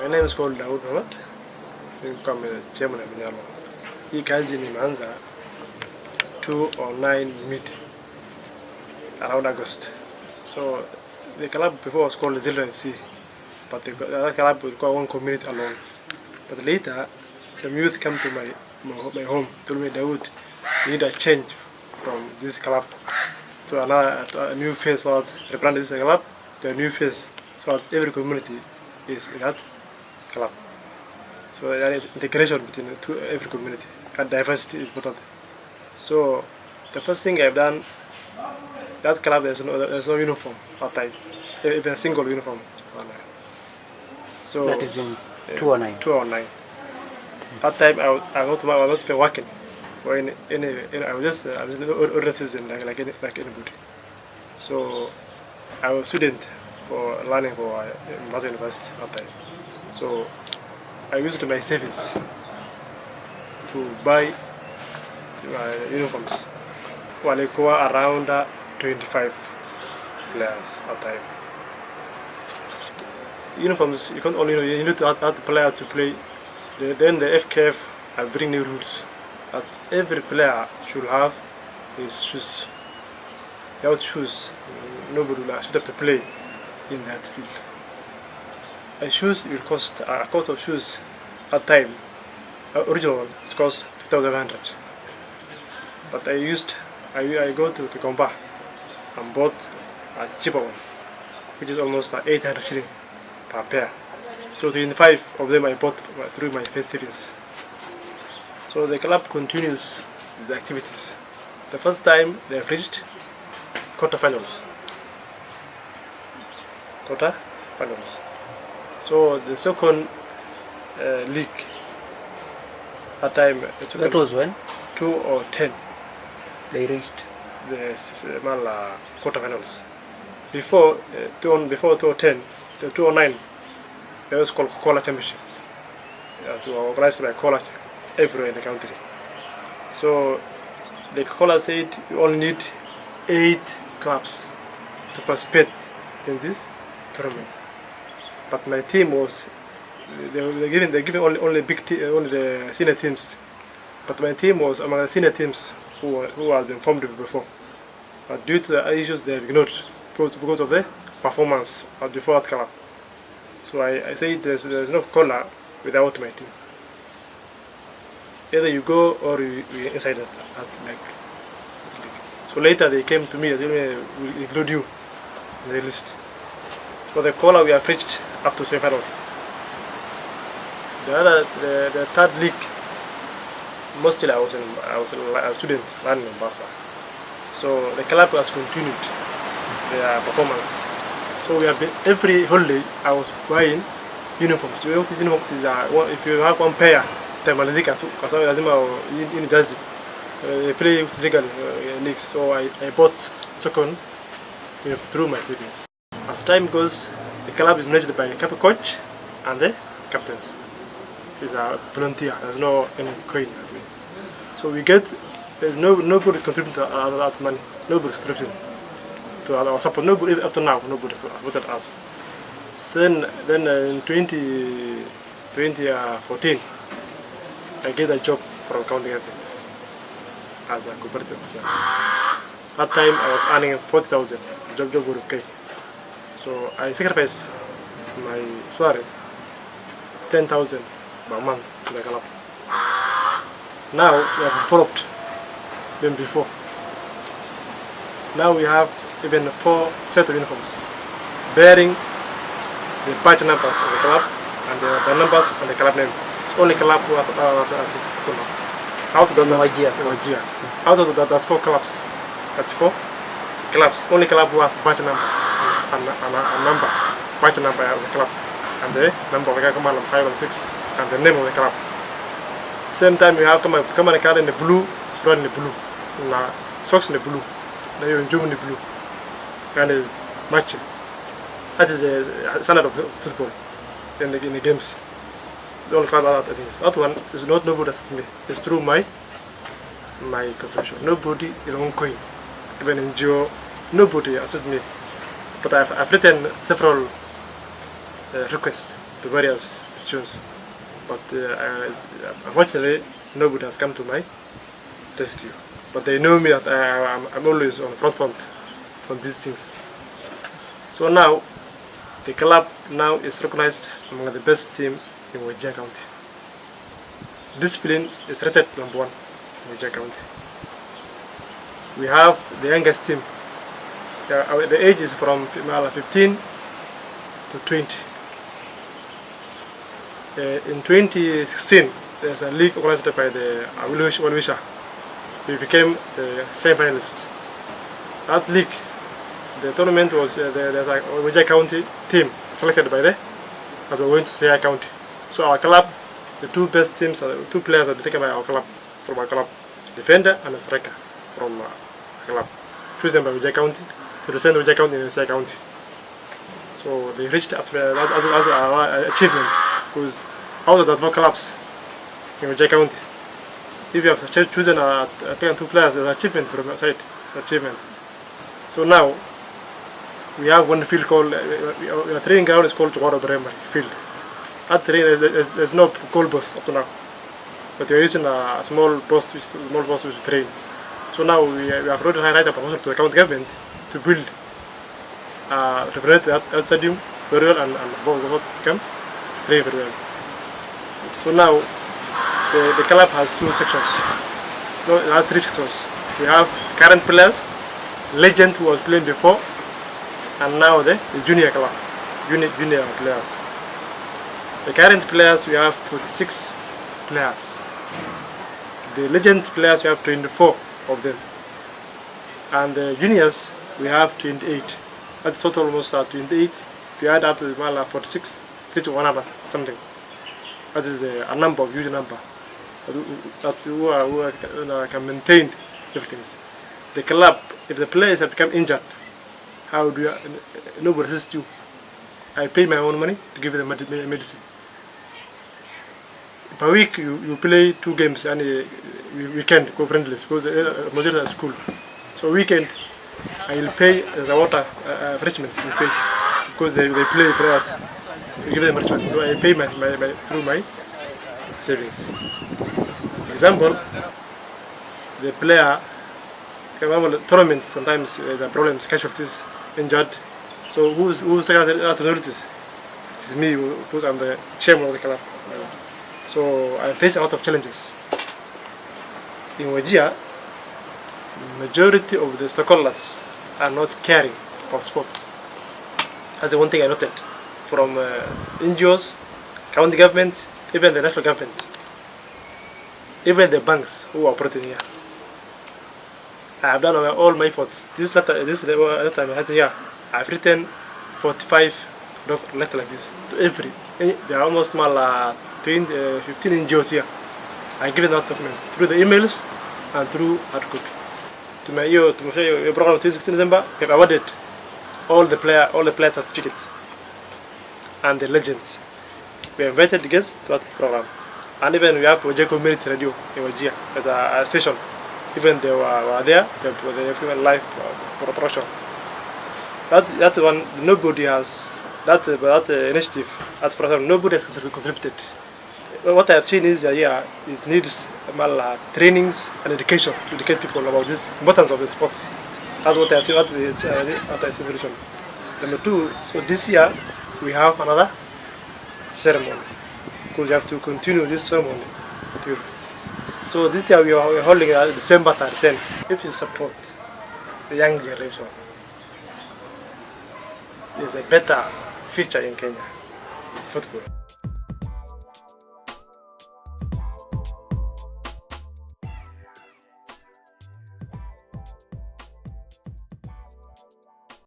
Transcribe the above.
My name is called Daud Dawat. I become chairman of Manyalo. He has in Manza 209 mid around August. So the club before was called Zilda FC, but the other club was called one community alone. But later, some youth came to my home, told me, Daud, we need a change from this club to a new face, so rebrand this club to a new face, so that every community is in that club. So integration between every community and diversity is important. So the first thing I've done, that club there's no uniform at time, even a single uniform. So that is in 209. 209. That time I was not working for any I was just a citizen like anybody. So I was a student for learning for Master University that time. So I used my savings to buy uniforms. Walikuwa around 25 players at time. Uniforms, you can't only you need to add the players to play. Then the FKF are bring new rules that every player should have his shoes. Without shoes, nobody will accept to play in that field. A shoes will cost a cost of shoes at time. Original one is cost 2,100. But I go to Kikomba and bought a cheaper one, which is almost 800 shilling per pair. So 25 of them I bought through my first savings. So the club continues the activities. The first time they have reached quarterfinals. So the second league, that time that was when 2 or 10 they reached the quarterfinals. Before 2 or 10, the 2 or 9, it was called Coca-Cola Championship, to organized by Coca-Cola everywhere in the country. So the Coca-Cola said you only need 8 clubs to participate in this tournament. But my team was they're giving only the senior teams. But my team was among the senior teams who had been formed before. But due to the issues they have ignored because of the performance before that club. So I say there's no Coca-Cola without my team. Either you go or you inside that like. So later they came to me and told me we'll include you in the list. For the Coca-Cola we have reached up to semi-final. The third league, mostly I was a student learning in Basa. So the club has continued their performance. So we have been, every holiday I was buying uniforms. Uniforms is if you have one pair, Tamalizika too, because in Jersey, they play legal leagues. So I bought second through my savings. As time goes, the club is managed by a coach and the captains. He's a volunteer. There's no any coin. So we get nobody's contributing to that money. Nobody's contributing to our support. Nobody up to now. Nobody's voted us. Then in 2014, I get a job from county government as a cooperative officer. That time I was earning 40,000. Job would okay. So I sacrificed my salary 10,000 per month to the club. Now we have developed than before. Now we have even 4 sets of uniforms bearing the badge numbers of the club and the numbers and the club name. It's only club who has athletics now. Out of the Wajir. Out of that 4 clubs, that's 4 clubs. Only club who has badge number and number, badge number of the club, and the number of the command 5 and 6, and the name of the club. Same time we have come card in the blue, run in the blue, socks in the blue, now in the blue, and matching. That is the standard of football in the games. The only club that things. That one is not nobody assist me. It's through my contribution. Nobody in one coin, even NGO, nobody assist me. But I've written several requests to various students. But unfortunately, nobody has come to my rescue. But they know me that I'm always on front on these things. So now, the club now is recognized among the best team in Wajir County. Discipline is rated #1 in Wajir County. We have the youngest team. The age is from 15 to 20. In 2016, there's a league organized by the Wisha. We became the semi-finalists. That league, the tournament was there's a Wajir County team selected by the that we're going to Wajir County. So our club, the two best teams, two players are taken by our club, from our club, defender and a striker from our club, chosen by Wajir County to represent Wajir County in Wajir County. So they reached up to as our achievement, because out of the 4 clubs in Wajir County, if you have chosen two players, it's an achievement from your side, achievement. So now we have one field called our training ground is called Daud Dawat field. At training there's no goal post up to now, but we are using a small post to train. So now we have written a proposal to the county government to build renovate that stadium very well and both can train very well. So now the club has 2 sections. No, it has 3 sections. We have current players, legend who was playing before, and now the junior club, junior players. The current players, we have 46 players. The legend players, we have 24 of them. And the juniors, we have 28. That's total almost 28. If you add up the 46, 100 something. That is a number, huge number. That who can maintain everything. The club, if the players have become injured, how do nobody assists you? I pay my own money to give them medicine. Per week you play 2 games and weekend go friendly because the majority are school. So weekend I will pay as a water refreshment. We pay because they play players. We give them refreshment. So I pay through my savings. Example, the player tournaments sometimes the problems, casualties, injured. So who's taking that penalties? It is me because I'm the chairman of the club. So I face a lot of challenges. In Wajir, majority of the stakeholders are not caring about sports. That's the one thing I noted from NGOs, county government, even the national government, even the banks who are operating here. I have done all my efforts. This letter I had here, I've written 45 letters like this to every. There are almost 15 NGOs here. I give them that document through the emails and through hard copy. To my program 16 December, we have awarded all the player certificates and the legends. We invited the guests to that program, and even we have Wajir Community Radio in Wajir as a station. Even they were there, they were live production. That one, nobody has that initiative. At first, nobody has contributed. What I have seen is that it needs trainings and education to educate people about this importance of the sports. That's what I see. What I see. Number 2, so this year we have another ceremony because we have to continue this ceremony. So this year we are holding December 10. If you support the young generation, there's a better future in Kenya football.